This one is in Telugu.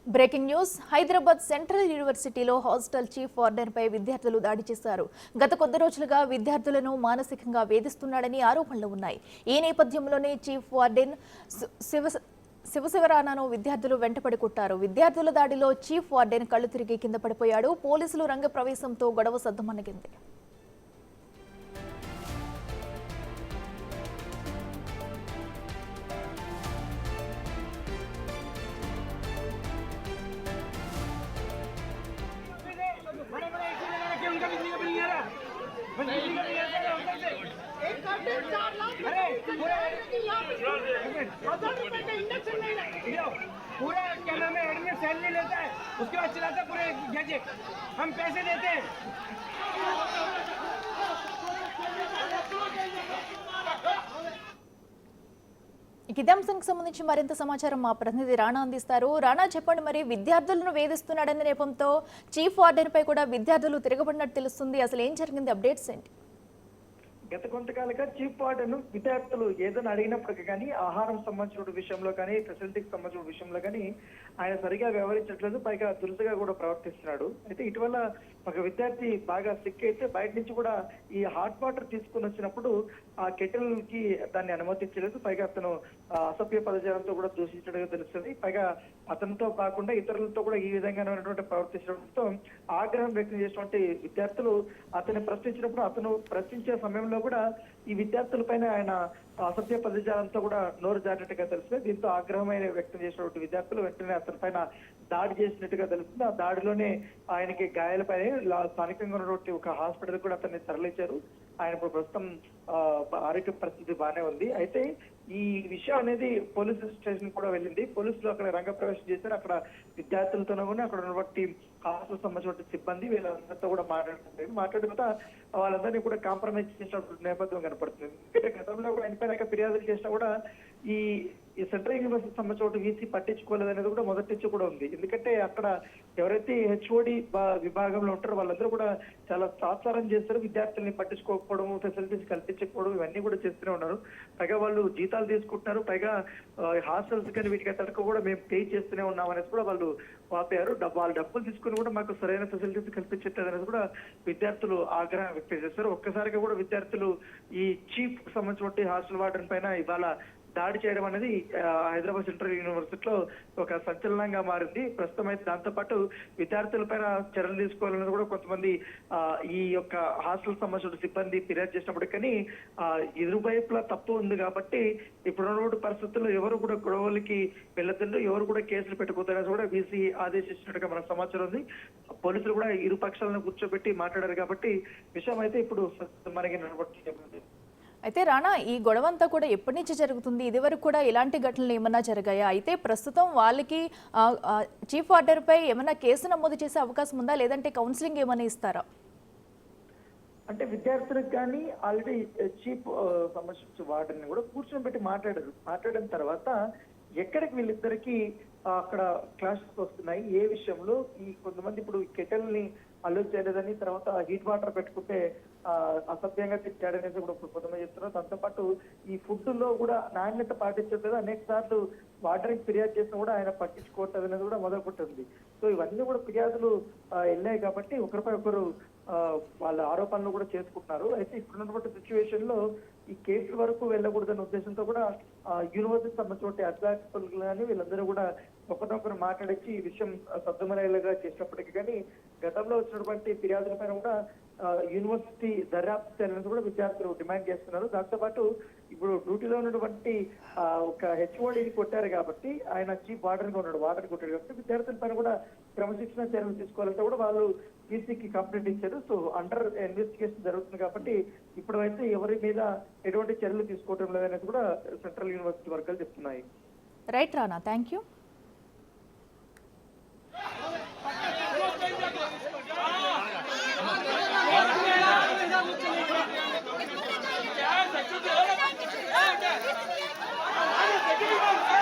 బ్రేకింగ్ న్యూస్ హైదరాబాద్ సెంట్రల్ యూనివర్సిటీలో హాస్టల్ చీఫ్ వార్డెన్ పై విద్యార్థులు దాడి చేశారు. గత కొద్ది రోజులుగా విద్యార్థులను మానసికంగా వేధిస్తున్నాడని ఆరోపణలు ఉన్నాయి. ఈ నేపథ్యంలోనే చీఫ్ వార్డెన్ శివశివరాణను విద్యార్థులు వెంటపడి కొట్టారు. విద్యార్థుల దాడిలో చీఫ్ వార్డెన్ కళ్ళు తిరిగి కింద పడిపోయాడు. పోలీసులు రంగప్రవేశంతో గొడవ సద్దుమణిగింది. पूरा क्या नाम है एडमिन सैलरी लेता है, उसके बाद चलाता है पूरे गैजेट, हम पैसे देते हैं। ఇదే అంశానికి సంబంధించి మరింత సమాచారం మా ప్రతినిధి రాణా అందిస్తారు. రాణా, చెప్పండి, మరి విద్యార్థులను వేధిస్తున్నాడనే నేపంతో చీఫ్ వార్డెన్ పై కూడా విద్యార్థులు తిరగబడినట్టు తెలుస్తుంది. అసలు ఏం జరిగింది? అప్డేట్స్ ఏంటి? గత కొంతకాలంగా చీఫ్ వార్డెన్ విద్యార్థులు ఏదైనా అడిగినప్పటికీ కానీ ఆహారం సంబంధించిన విషయంలో కానీ ఫెసిలిటీకి సంబంధించిన విషయంలో కానీ ఆయన సరిగా వ్యవహరించట్లేదు, పైగా దురుసుగా కూడా ప్రవర్తిస్తున్నాడు. అయితే ఇటీవల ఒక విద్యార్థి బాగా సిక్ అయితే బయట నుంచి కూడా ఈ హాట్ వాటర్ తీసుకుని వచ్చినప్పుడు ఆ కెటిల్ కి దాన్ని అనుమతించలేదు, పైగా అతను అసభ్య పదజాలంతో కూడా దూషించడం తెలుస్తుంది. పైగా అతనితో కాకుండా ఇతరులతో కూడా ఈ విధంగా ప్రవర్తించడంతో ఆగ్రహం వ్యక్తం చేసినటువంటి విద్యార్థులు అతన్ని ప్రశ్నించినప్పుడు అతను ప్రశ్నించే సమయంలో కూడా ఈ విద్యార్థుల పైన ఆయన అసభ్య పదజాలంతో కూడా నోరు జారినట్టుగా తెలుస్తుంది. దీంతో ఆగ్రహమైన వ్యక్తం చేసినటువంటి విద్యార్థులు వెంటనే అతని పైన దాడి చేసినట్టుగా తెలుస్తుంది. ఆ దాడిలోనే ఆయనకి గాయాలపై స్థానికంగా ఉన్నటువంటి ఒక హాస్పిటల్ కూడా అతన్ని తరలించారు. ఆయన ఇప్పుడు ప్రస్తుతం ఆరోగ్య పరిస్థితి బాగానే ఉంది. అయితే ఈ విషయం అనేది పోలీస్ స్టేషన్ కూడా వెళ్ళింది. పోలీసులు అక్కడ రంగప్రవేశం చేశారు. అక్కడ విద్యార్థులతోనూ కూడా అక్కడ ఉన్నటువంటి హాస్టల్ సంబంధించిన సిబ్బంది వీళ్ళందరితో కూడా మాట్లాడిన తర్వాత వాళ్ళందరినీ కూడా కాంప్రమైజ్ చేసినటువంటి నేపథ్యం కనపడుతుంది. ఎందుకంటే గతంలో కూడా ఆయన ఫిర్యాదులు చేసినా కూడా ఈ సెంట్రల్ యూనివర్సిటీ సంబంధించిన వీసీ పట్టించుకోలేదు అనేది కూడా మొదటి నుంచి కూడా ఉంది. ఎందుకంటే అక్కడ ఎవరైతే హెచ్ఓడి విభాగంలో ఉంటారో వాళ్ళందరూ కూడా చాలా తాత్సారం చేస్తారు, విద్యార్థుల్ని పట్టించుకోకపోవడం, ఫెసిలిటీస్ కల్పించకపోవడం ఇవన్నీ కూడా చేస్తూనే ఉన్నారు. పైగా వాళ్ళు జీతాలు తీసుకుంటున్నారు, పైగా హాస్టల్స్ కానీ వీటికి అతనికి కూడా మేము పే చేస్తూనే ఉన్నాం అనేది కూడా వాళ్ళు వాపారు. వాళ్ళు డబ్బులు తీసుకుని కూడా మాకు సరైన ఫెసిలిటీస్ కల్పించట్లేదు అనేది కూడా విద్యార్థులు ఆగ్రహం వ్యక్తం చేస్తారు. ఒక్కసారిగా కూడా విద్యార్థులు ఈ చీఫ్ సంబంధించిన హాస్టల్ వార్డెన్ పైన ఇవాళ దాడి చేయడం అనేది హైదరాబాద్ సెంట్రల్ యూనివర్సిటీలో ఒక సంచలనంగా మారింది. ప్రస్తుతం అయితే దాంతో పాటు విద్యార్థులపైన చర్యలు తీసుకోవాలన్నది కూడా కొంతమంది ఈ యొక్క హాస్టల్ సంబంధించిన సిబ్బంది ఫిర్యాదు చేసినప్పటికీ కానీ ఇరువైపులా తప్పు ఉంది కాబట్టి ఇప్పుడున్న పరిస్థితుల్లో ఎవరు కూడా గొడవలకి వెళ్ళదండు, ఎవరు కూడా కేసులు పెట్టుకోతారని కూడా వీసీ ఆదేశించినట్టుగా మనకు సమాచారం ఉంది. పోలీసులు కూడా ఇరు పక్షాలను కూర్చోబెట్టి మాట్లాడారు కాబట్టి విషయం అయితే ఇప్పుడు మనకి నడబడుతుంది. అయితే రాణా, ఈ గొడవంతా కూడా ఎప్పటి నుంచి జరుగుతుంది? ఇదివరకు కూడా ఇలాంటి ఘటనలు ఏమన్నా జరిగాయా? అయితే ప్రస్తుతం వాళ్ళకి చీఫ్ వార్డెన్ పై ఏమైనా కేసు నమోదు చేసే అవకాశం ఉందా, లేదంటే కౌన్సిలింగ్ ఏమైనా ఇస్తారా? అంటే విద్యార్థులకు కానీ ఆల్రెడీ చీఫ్ సంబంధించిన వార్డెన్ కూడా కూర్చొని పెట్టి మాట్లాడిన తర్వాత ఎక్కడికి వీళ్ళిద్దరికి అక్కడ క్లాషెస్ వస్తున్నాయి, ఏ విషయంలో ఈ కొంతమంది ఇప్పుడు కెటల్ ని అలో చేయలేదని, తర్వాత హీట్ వాటర్ పెట్టుకుంటే అసభ్యంగా తిట్టాడనేది కూడా కొంతమంది చెప్తున్నారు. దాంతో పాటు ఈ ఫుడ్ లో కూడా నాణ్యత పాటించట్లేదు, అనేక సార్లు వాటర్కి ఫిర్యాదు చేసినా కూడా ఆయన పట్టించుకోవట్లేదు అనేది కూడా మొదలుపెట్టింది. సో ఇవన్నీ కూడా ఫిర్యాదులు వెళ్ళాయి కాబట్టి ఒకరిపై ఒకరు వాళ్ళ ఆరోపణలు కూడా చేసుకుంటున్నారు. అయితే ఇప్పుడున్నటువంటి సిచ్యువేషన్ లో ఈ కేసుల వరకు వెళ్ళకూడదనే ఉద్దేశంతో కూడా యూనివర్సిటీ సంబంధించిన అధ్యాపకులు కానీ వీళ్ళందరూ కూడా ఒకరినొకరు మాట్లాడించి ఈ విషయం సద్దుమనేలాగా చేసినప్పటికీ కానీ గతంలో వచ్చినటువంటి ఫిర్యాదుల పైన కూడా యూనివర్సిటీ దర్యాప్తు చేయాలని కూడా విద్యార్థులు డిమాండ్ చేస్తున్నారు. దాంతో పాటు ఇప్పుడు డ్యూటీలో ఉన్నటువంటి ఒక హెచ్ఓడిని కొట్టారు కాబట్టి ఆయన చీఫ్ వార్డెన్ గా ఉన్నాడు, వార్డెన్ కొట్టాడు కాబట్టి విద్యార్థుల పైన కూడా క్రమశిక్షణ చర్యలు తీసుకోవాలంటే కూడా వాళ్ళు వీసీకి కంప్లైంట్ ఇచ్చారు. సో అండర్ ఇన్వెస్టిగేషన్ జరుగుతుంది కాబట్టి ఇప్పుడైతే ఎవరి మీద ఎటువంటి చర్యలు తీసుకోవడం లేదనేది కూడా సెంట్రల్ యూనివర్సిటీ వర్గాలు చెప్తున్నాయి. Right Rana, thank you. क्या